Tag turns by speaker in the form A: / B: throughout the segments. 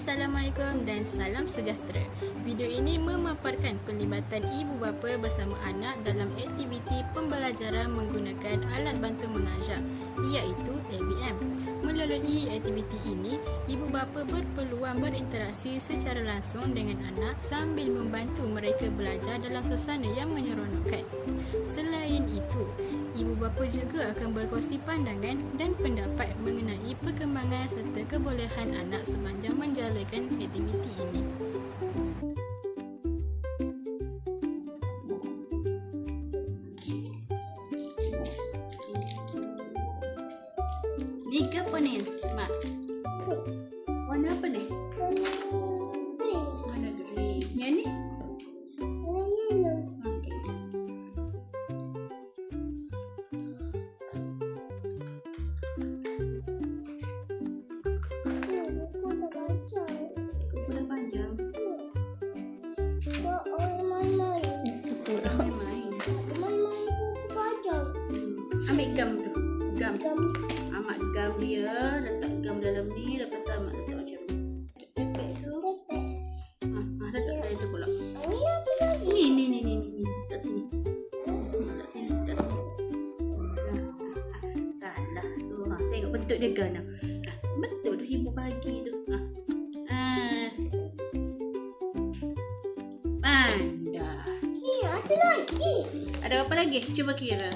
A: Assalamualaikum dan salam sejahtera. Video ini memaparkan pelibatan ibu bapa bersama anak dalam aktiviti pembelajaran menggunakan alat bantu mengajar, iaitu ABM. Melalui aktiviti ini, ibu bapa berpeluang berinteraksi secara langsung dengan anak sambil membantu mereka belajar dalam suasana yang menyeronokkan. Selain itu, ibu bapa juga akan berkongsi pandangan dan pendapat mengenai perkembangan serta kebolehan anak sepanjang menjalankan aktiviti ini.
B: Ni apa ni, Mak? Warna apa ni? Warna green. Yang ni? Okey. Kuku dah panjang. Ambil gam tu. Gam. Amak gam dia, letak gam dalam ni, lepas tu Amak letak macam ni. Letak saya tu pula. Ni. Letak sini. Letak sini. Salah tu. Tengok bentuk dia gam dah. Betul tu ibu bagi tu. Pandai.
C: Ada lagi.
B: Ada apa lagi? Cuba kira.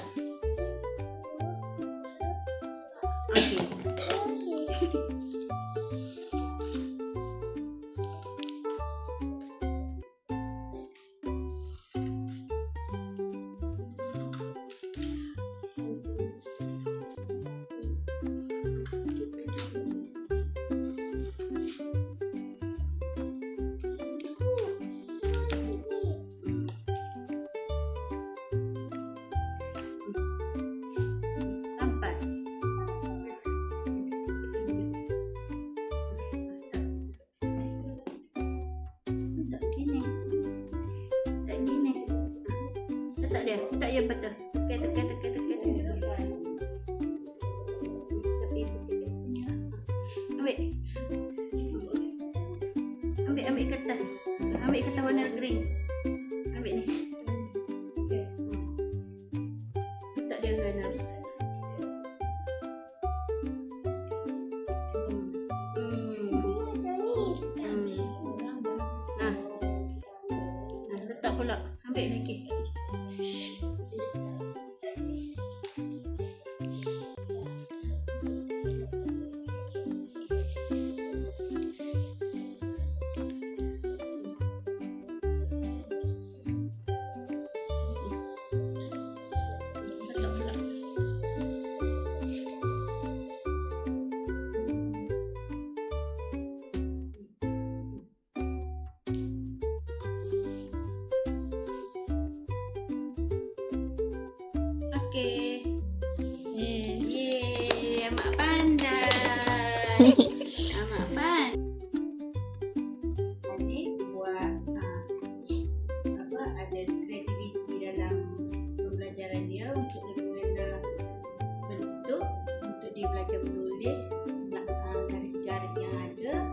B: Okey. Tak yang betul. Tekan. Tapi putih sini. Ambil kertas. Ambil kertas warna green. Ambil ni. Letak dia kanan. Letak pula. Ambil lagi. Okey. Yeay, Amak pandai. Amak pandai. Tadi buat ada kreativiti dalam pembelajaran dia untuk dia mengenal bentuk, untuk dia belajar menulis garis-garis yang ada.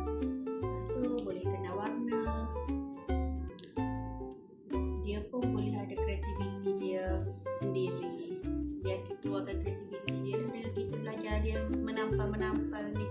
B: Lepas tu boleh kenal warna. Dia pun boleh ada kreativiti dia sendiri. Dia keluarkan kreativiti dia dan kita belajar dia menampal ni.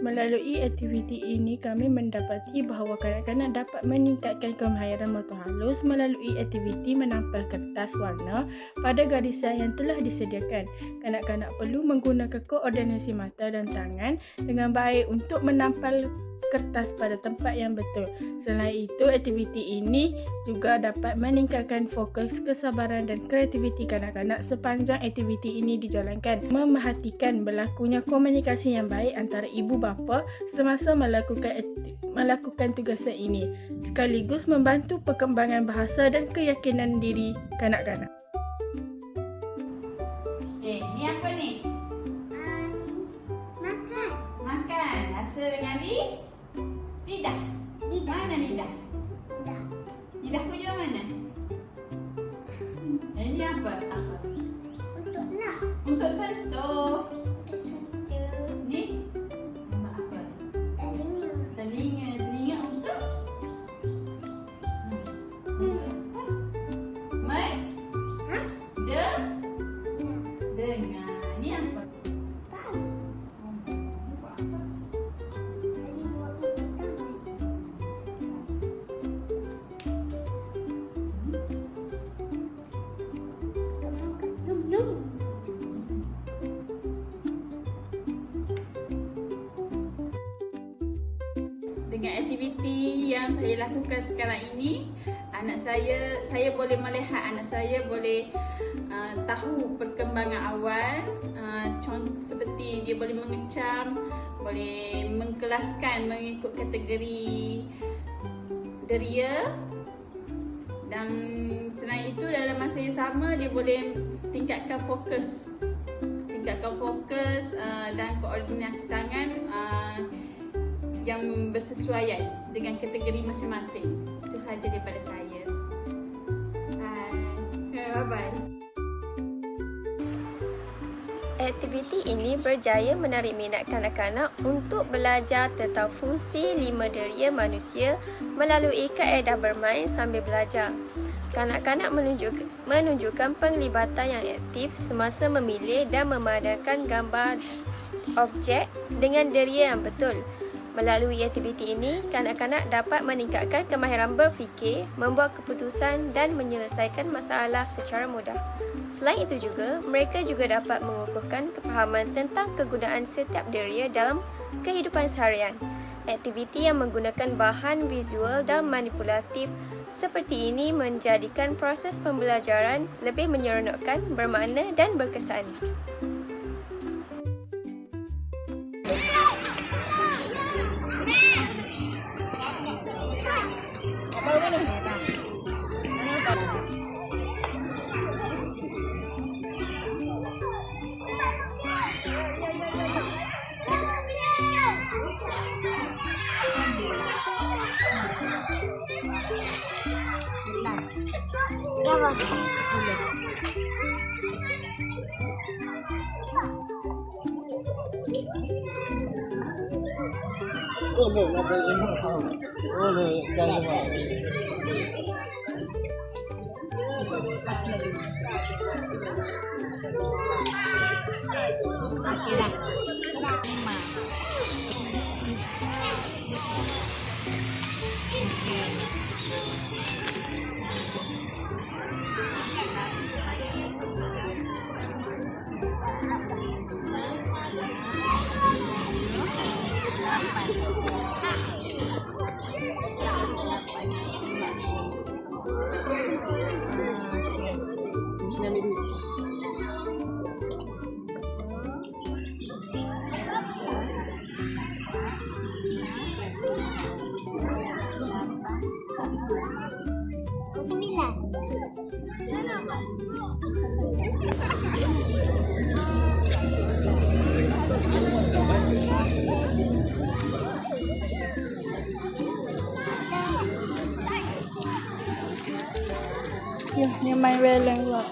A: Melalui aktiviti ini, kami mendapati bahawa kanak-kanak dapat meningkatkan kemahiran motor halus melalui aktiviti menampal kertas warna pada garisan yang telah disediakan. Kanak-kanak perlu menggunakan koordinasi mata dan tangan dengan baik untuk menampal kertas pada tempat yang betul. Selain itu, aktiviti ini juga dapat meningkatkan fokus, kesabaran dan kreativiti kanak-kanak sepanjang aktiviti ini dijalankan. Memerhatikan berlakunya komunikasi yang baik antara ibu bapa semasa melakukan tugasan ini, sekaligus membantu perkembangan bahasa dan keyakinan diri kanak-kanak.
B: Ni apa ni? Makan. Rasa dengan lidah. Mana lidah? Lidah punya mana? Ini apa?
C: Untuk nak.
B: Untuk sentuh.
D: aktiviti yang saya lakukan sekarang ini, saya boleh melihat anak saya boleh tahu perkembangan awal, seperti dia boleh mengecam, boleh mengkelaskan mengikut kategori deria, dan selain itu dalam masa yang sama dia boleh tingkatkan fokus dan koordinasi tangan yang bersesuaian dengan kategori masing-masing. Itu sahaja daripada saya. Bye-bye.
E: Aktiviti ini berjaya menarik minat kanak-kanak untuk belajar tentang fungsi 5 deria manusia melalui kaedah bermain sambil belajar. Kanak-kanak menunjukkan penglibatan yang aktif semasa memilih dan memadankan gambar objek dengan deria yang betul. Melalui aktiviti ini, kanak-kanak dapat meningkatkan kemahiran berfikir, membuat keputusan dan menyelesaikan masalah secara mudah. Selain itu juga, mereka juga dapat mengukuhkan kefahaman tentang kegunaan setiap deria dalam kehidupan seharian. Aktiviti yang menggunakan bahan visual dan manipulatif seperti ini menjadikan proses pembelajaran lebih menyeronokkan, bermakna dan berkesan.
F: Boleh, jangan lupa.
A: Ni main weleng pula.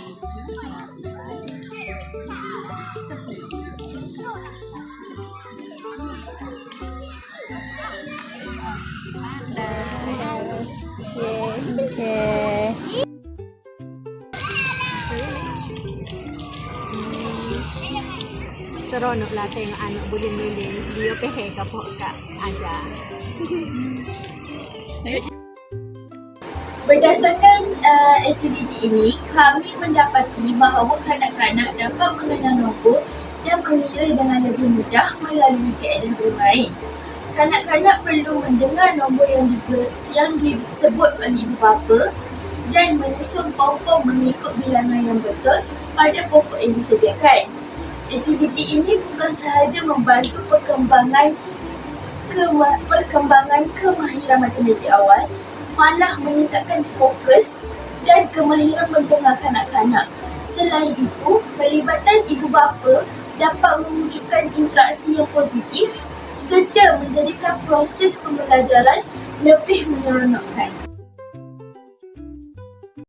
A: Okay.
B: Seronoklah tengok anak boleh milih dia pehek kapok kak ajar.
G: Berdasarkan aktiviti ini, kami mendapati bahawa kanak-kanak dapat mengenal nombor dan mengira dengan lebih mudah melalui kaedah bermain. Kanak-kanak perlu mendengar nombor yang disebut oleh ibu bapa dan menyusun pom-pom mengikut bilangan yang betul pada pokok yang disediakan. Aktiviti ini bukan sahaja membantu perkembangan kemahiran matematik awal, malah meningkatkan fokus dan kemahiran mendengar kanak-kanak. Selain itu, pelibatan ibu bapa dapat mewujudkan interaksi yang positif serta menjadikan proses pembelajaran lebih menyeronokkan.